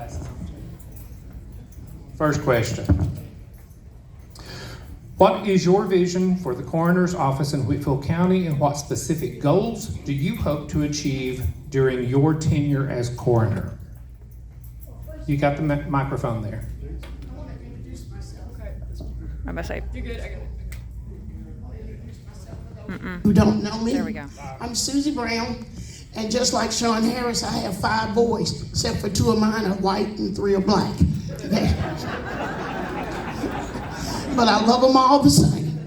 glasses on. First question. What is your vision for the coroner's office in Whitfield County, and what specific goals do you hope to achieve during your tenure as coroner? You got the microphone there. I want to introduce myself. Okay. I'm gonna say, You're good. I got it. Who don't know me. there we go. I'm Susie Brown, and just like Sean Harris, I have 5 boys, except for 2 of mine are white and 3 are black. Okay? But I love them all the same.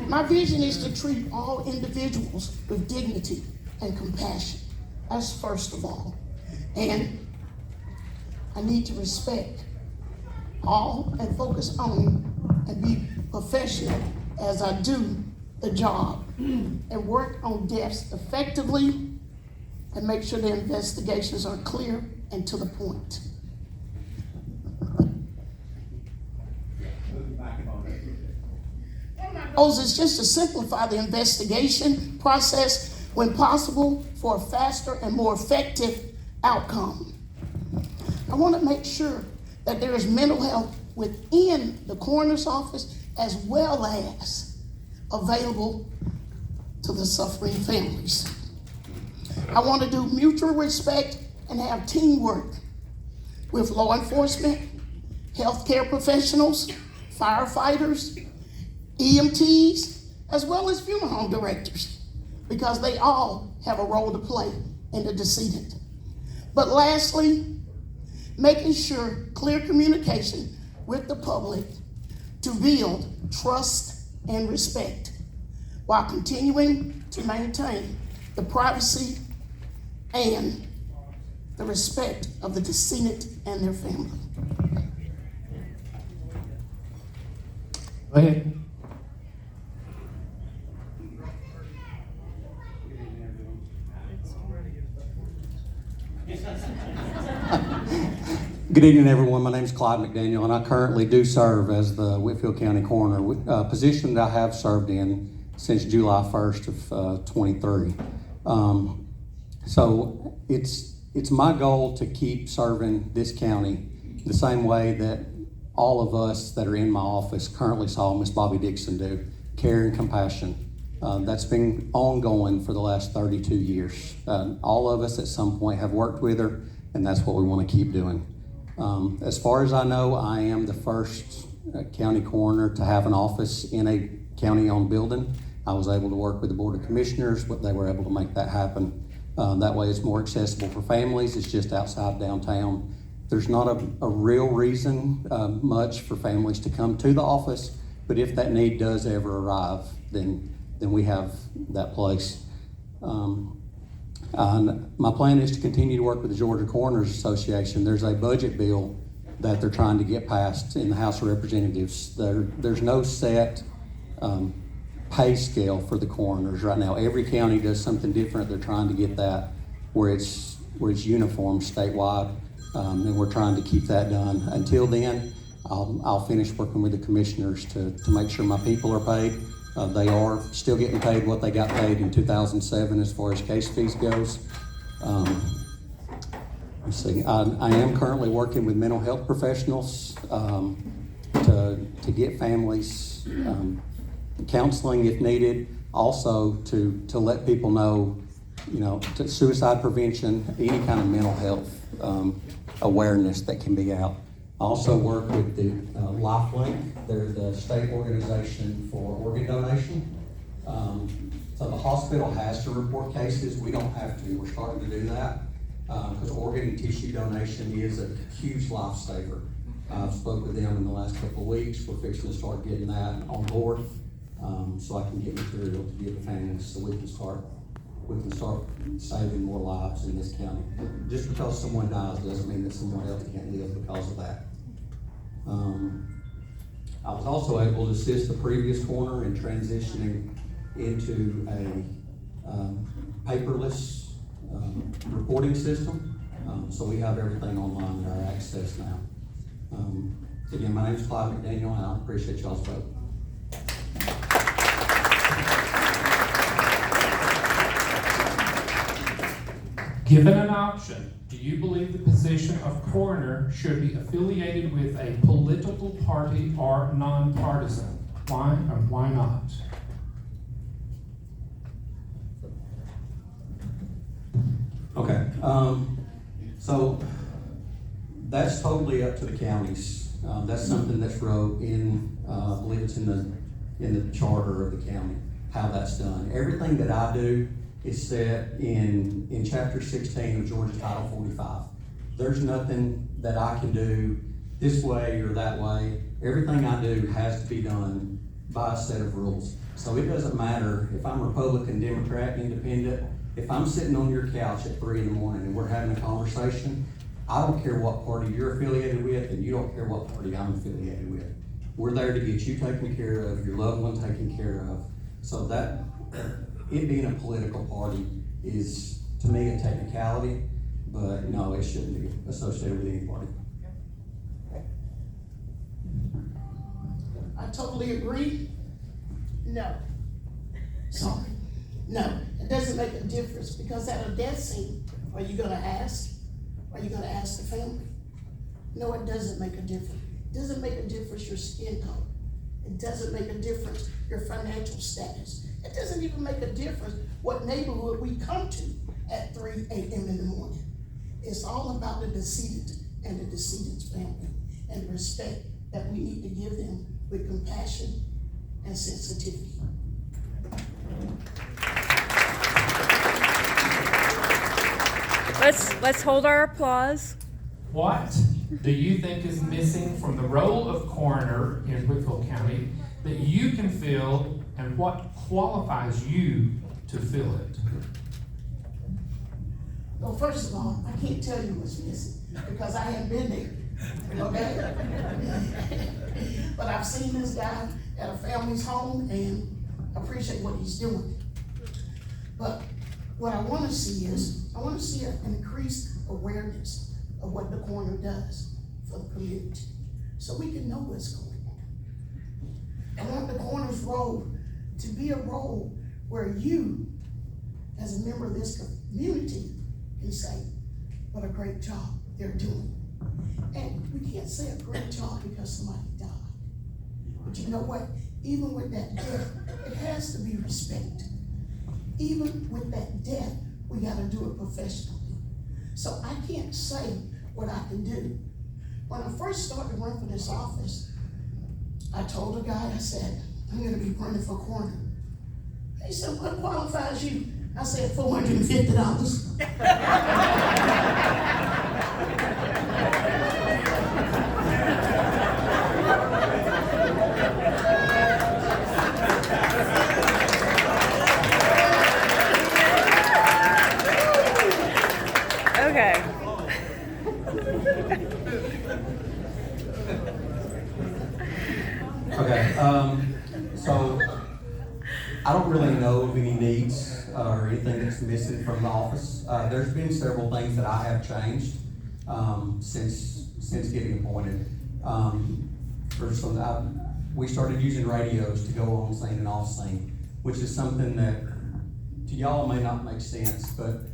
My vision is to treat all individuals with dignity and compassion. That's first of all. And I need to respect all and focus on and be professional as I do the job and work on deaths effectively and make sure the investigations are clear and to the point. One of my goals is just to simplify the investigation process when possible for a faster and more effective outcome. I want to make sure that there is mental health within the coroner's office as well as available to the suffering families. I want to do mutual respect and have teamwork with law enforcement, healthcare professionals, firefighters, EMTs, as well as funeral home directors, because they all have a role to play in the decedent. But lastly, making sure clear communication with the public to build trust and respect while continuing to maintain the privacy and the respect of the decedent and their family. Go ahead. Good evening, everyone. My name is Clyde McDaniel, and I currently do serve as the Whitfield County Coroner, a position that I have served in since July 1st of 23. So it's my goal to keep serving this county the same way that all of us that are in my office currently saw Miss Bobby Dixon do, care and compassion. That's been ongoing for the last 32 years. All of us at some point have worked with her, and that's what we want to keep doing. As far as I know, I am the first county coroner to have an office in a county-owned building. I was able to work with the Board of Commissioners, but they were able to make that happen. That way it's more accessible for families. It's just outside downtown. There's not a real reason much for families to come to the office, but if that need does ever arrive, then we have that place. My plan is to continue to work with the Georgia Coroners Association. There's a budget bill that they're trying to get passed in the House of Representatives. There's no set pay scale for the coroners right now. Every county does something different. They're trying to get that where it's uniform statewide, and we're trying to keep that done. Until then, I'll finish working with the commissioners to make sure my people are paid. They are still getting paid what they got paid in 2007 as far as case fees goes. Let's see. I am currently working with mental health professionals to get families counseling if needed. Also to let people know, to suicide prevention, any kind of mental health awareness that can be out. I also work with the LifeLink. They're the state organization for organ donation. So the hospital has to report cases. We don't have to. We're starting to do that because organ and tissue donation is a huge lifesaver. I've spoke with them in the last couple of weeks. We're fixing to start getting that on board so I can get material to give the families so we can start saving more lives in this county. Just because someone dies doesn't mean that someone else can't live because of that. I was also able to assist the previous coroner in transitioning into a paperless reporting system. So we have everything online at our access now. Again, my name is Clyde McDaniel, and I appreciate y'all's vote. Given an option, do you believe the position of coroner should be affiliated with a political party or nonpartisan? Why or why not? Okay, so that's totally up to the counties. That's something that's wrote in, I believe it's in the charter of the county, how that's done. Everything that I do is set in chapter 16 of Georgia Title 45. There's nothing that I can do this way or that way. Everything I do has to be done by a set of rules. So it doesn't matter if I'm Republican, Democrat, Independent. If I'm sitting on your couch at 3 in the morning and we're having a conversation, I don't care what party you're affiliated with, and you don't care what party I'm affiliated with. We're there to get you taken care of, your loved one taken care of. So that, it being a political party is, to me, a technicality, but no, it shouldn't be associated with any party. I totally agree. No. Sorry. No, it doesn't make a difference, because at a death scene, are you gonna ask? Are you gonna ask the family? No, it doesn't make a difference. It doesn't make a difference your skin color. It doesn't make a difference your financial status. It doesn't even make a difference what neighborhood we come to at 3 a.m. in the morning. It's all about the decedent and the decedent's family, and the respect that we need to give them with compassion and sensitivity. Let's hold our applause. What do you think is missing from the role of coroner in Whitfield County that you can fill, and what qualifies you to fill it? Well, first of all, I can't tell you what's missing, because I haven't been there, okay? But I've seen this guy at a family's home and appreciate what he's doing. But what I wanna see is, I wanna see an increased awareness of what the coroner does for the community, so we can know what's going on. I want the coroner's role to be a role where you, as a member of this community, can say, what a great job they're doing. And we can't say a great job because somebody died. But you know what? Even with that death, it has to be respected. Even with that death, we gotta do it professionally. So I can't say what I can do. When I first started to run for this office, I told a guy, I said, I'm gonna be running for coroner. He said, what qualifies you? I said, $450. Okay. Okay, so I don't really know of any needs or anything that's missing from the office. There's been several things that I have changed since getting appointed. We started using radios to go on scene and off scene, which is something that to y'all may not make sense, but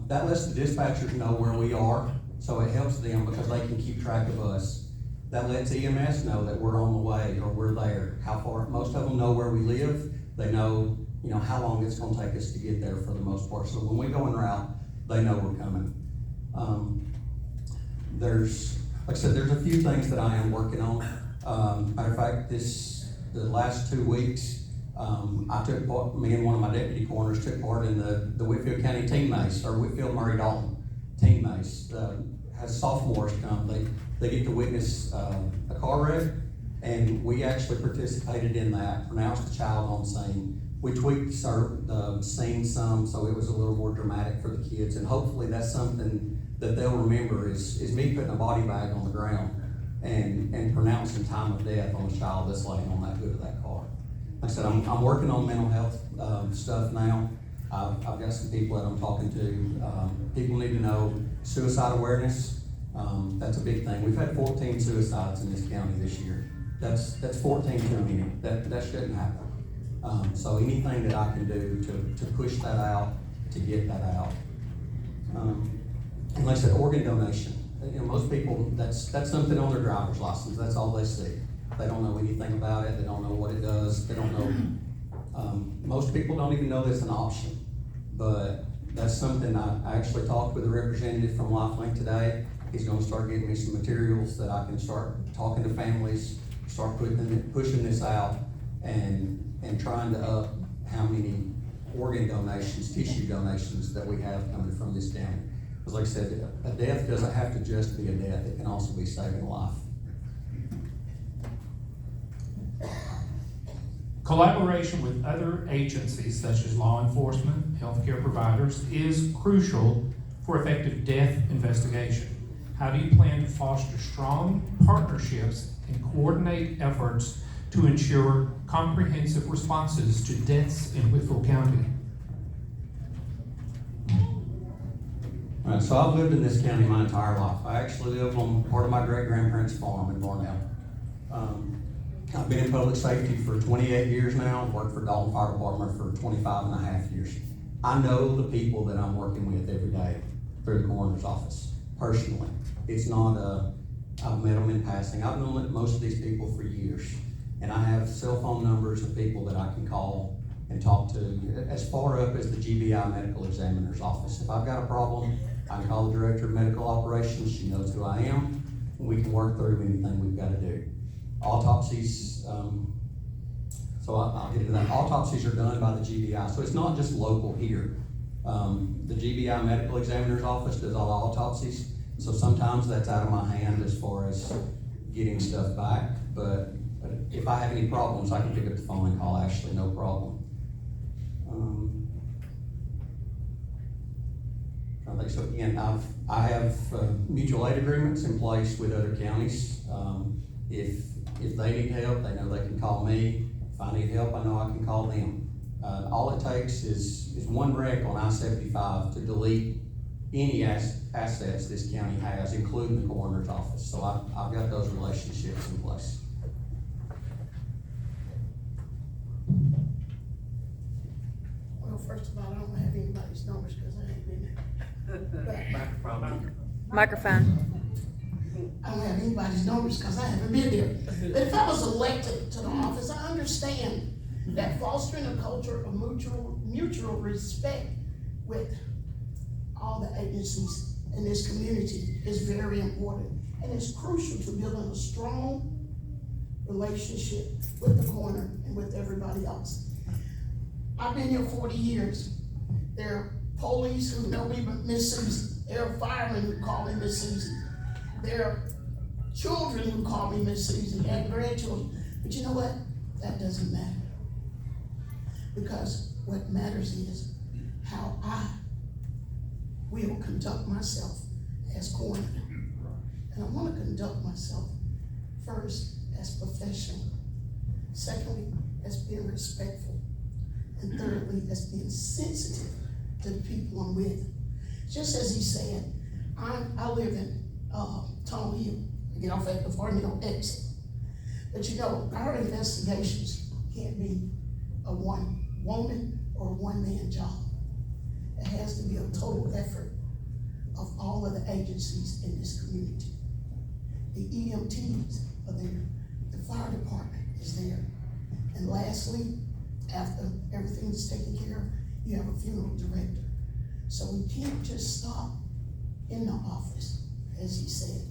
that lets the dispatchers know where we are, so it helps them because they can keep track of us. That lets EMS know that we're on the way or we're there. How far? Most of them know where we live. They know, how long it's going to take us to get there for the most part. So when we go en route, they know we're coming. Like I said, there's a few things that I am working on. Matter of fact, the last 2 weeks, I took part. Me and one of my deputy coroners took part in the Whitfield County Team Mace, or Whitfield Murray Dalton Team Mace. Has sophomores come. They get to witness a car wreck, and we actually participated in that. Pronounced the child on scene. We tweaked the scene some, so it was a little more dramatic for the kids, and hopefully that's something that they'll remember is me putting a body bag on the ground and pronouncing time of death on a child that's laying on that hood of that car. Like I said, I'm working on mental health stuff now. I've got some people that I'm talking to. People need to know suicide awareness. That's a big thing. We've had 14 suicides in this county this year. That's 14 too many. That shouldn't happen. So anything that I can do to push that out, to get that out. And like I said, organ donation. You know, most people, that's something on their driver's license. That's all they see. They don't know anything about it. They don't know what it does. They don't know. Most people don't even know that's an option. But that's something I actually talked with a representative from LifeLink today. He's going to start getting me some materials that I can start talking to families, start pushing this out, and trying to up how many organ donations, tissue donations that we have coming from this county. Because like I said, a death doesn't have to just be a death, it can also be saving a life. Collaboration with other agencies such as law enforcement, healthcare providers is crucial for effective death investigation. How do you plan to foster strong partnerships and coordinate efforts to ensure comprehensive responses to deaths in Whitfield County? All right, so I've lived in this county my entire life. I actually lived on part of my great-grandparents' farm in Barnell. I've been in public safety for 28 years now. I've worked for Dalton Fire Department for 25 and a half years. I know the people that I'm working with every day through the coroner's office, personally. It's not I've met them in passing. I've known most of these people for years. And I have cell phone numbers of people that I can call and talk to as far up as the GBI medical examiner's office. If I've got a problem, I can call the director of medical operations. She knows who I am. And we can work through anything we've got to do. Autopsies, so I'll get into that. Autopsies are done by the GBI, so it's not just local here. The GBI medical examiner's office does all the autopsies, so sometimes that's out of my hand as far as getting stuff back, but if I have any problems, I can pick up the phone and call Ashley, no problem. I think so. Again, I have mutual aid agreements in place with other counties. If they need help, they know they can call me. If I need help, I know I can call them. All it takes is one wreck on I-75 to delete any assets this county has, including the coroner's office. So I've got those relationships in place. Well, first of all, I don't have anybody's numbers because I ain't been there. Microphone. I don't have anybody's numbers because I haven't been there. But if I was elected to the office, I understand that fostering a culture of mutual respect with all the agencies in this community is very important. And it's crucial to building a strong relationship with the coroner and with everybody else. I've been here 40 years. There are police who know me Miss Susie. There are firemen who call me Miss Susie. There are children who call me Miss Susie and grandchildren. But you know what? That doesn't matter. Because what matters is how I will conduct myself as coroner. And I want to conduct myself first as professional. Secondly, as being respectful. And thirdly, as being sensitive to the people I'm with. Just as he said, I live in Tall Hill. I get off at the Farmville exit. But you know, our investigations can't be a one woman or one man job. It has to be a total effort of all of the agencies in this community. The EMTs are there. The fire department is there. And lastly, after everything is taken care of, you have a funeral director. So we can't just stop in the office, as he said.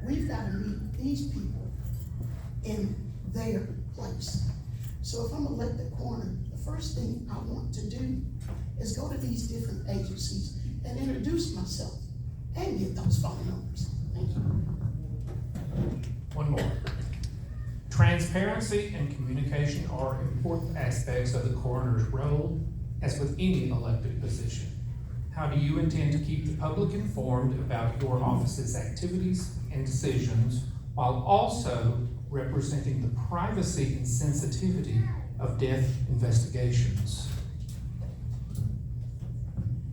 We've got to meet these people in their place. So if I'm elected coroner, the first thing I want to do is go to these different agencies and introduce myself and get those phone numbers. Thank you. One more. Transparency and communication are important aspects of the coroner's role, as with any elected position. How do you intend to keep the public informed about your office's activities and decisions while also representing the privacy and sensitivity of death investigations?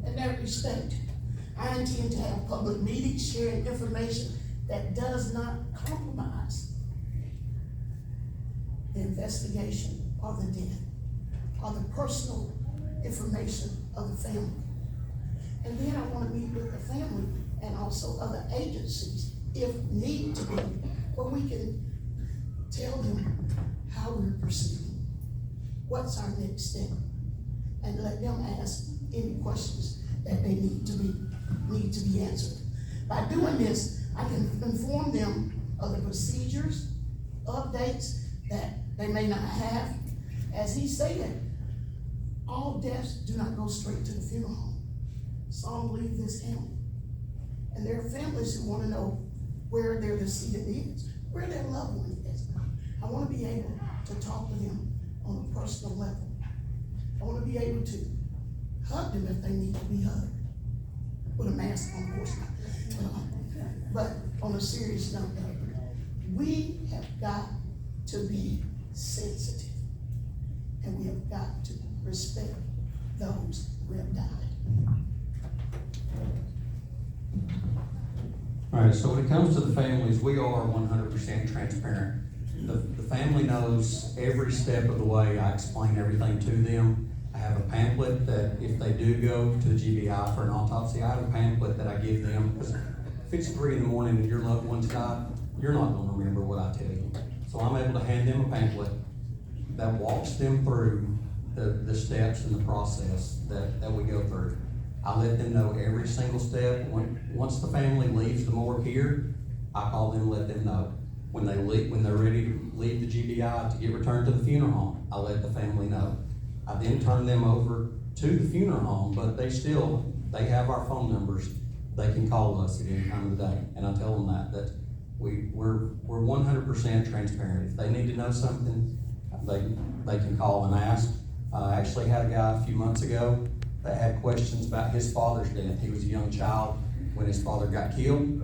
In that respect, I intend to have public meetings sharing information that does not compromise the investigation or the death or the personal information of the family. And then I want gonna meet with the family and also other agencies, if need to be, where we can tell them how we're proceeding, what's our next step, and let them ask any questions that they need to be answered. By doing this, I can inform them of the procedures, updates that they may not have. As he said, all deaths do not go straight to the funeral home. Some leave this county. And there are families who want to know where their decedent is, where their loved one is. I want to be able to talk to them on a personal level. I want to be able to hug them if they need to be hugged. With a mask on, of course not. But on a serious note, we have got to be sensitive, and we have got to respect those who have died. All right, so when it comes to the families, we are 100% transparent. The family knows every step of the way. I explain everything to them. I have a pamphlet that if they do go to the GBI for an autopsy, I have a pamphlet that I give them. Because if it's 3 in the morning and your loved one's died, you're not going to remember what I tell you. So I'm able to hand them a pamphlet that walks them through the steps and the process that we go through. I let them know every single step. Once the family leaves the morgue here, I call them and let them know. When they're ready to leave the GBI to get returned to the funeral home, I let the family know. I then turn them over to the funeral home, but they have our phone numbers. They can call us at any time of the day, and I tell them that we're 100% transparent. If they need to know something, they can call and ask. I actually had a guy a few months ago that had questions about his father's death. He was a young child when his father got killed.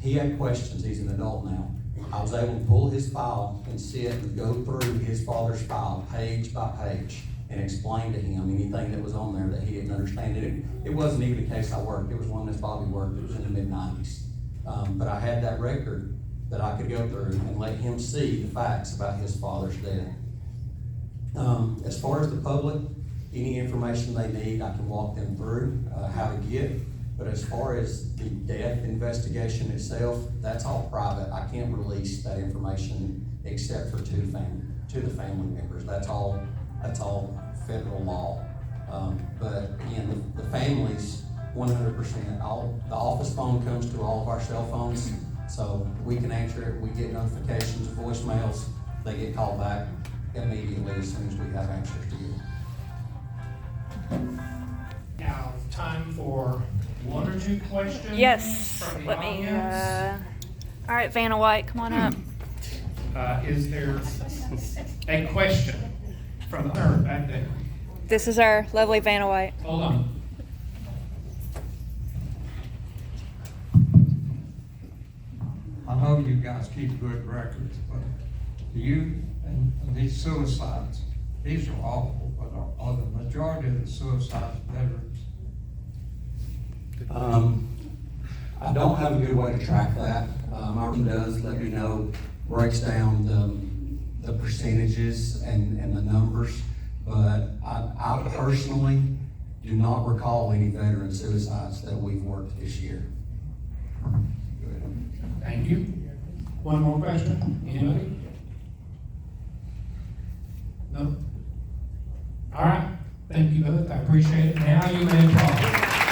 He had questions. He's an adult now. I was able to pull his file and sit and go through his father's file page by page and explain to him anything that was on there that he didn't understand. It wasn't even a case I worked. It was one that Bobby worked. It was in the mid-90s. But I had that record that I could go through and let him see the facts about his father's death. As far as the public, any information they need, I can walk them through how to get. But as far as the death investigation itself, that's all private. I can't release that information except for to the family members. That's all federal law. But again, the families, 100%. The office phone comes to all of our cell phones, so we can answer it. We get notifications, voicemails. They get called back immediately as soon as we have answers to give. Now, time for one or two questions. Yes. From the Let me. audience. All right, Vanna White, come on up. Is there a question from the third back there? This is our lovely Vanna White. Hold on. I know you guys keep good records, but do you, and these suicides, these are awful, but are the majority of the suicides veterans? I don't have a good way to track that. Our team does let me know, breaks down the percentages and the numbers, but I personally do not recall any veteran suicides that we've worked this year. Thank you. One more question? Anybody? No? All right. Thank you both. I appreciate it. Now you may talk.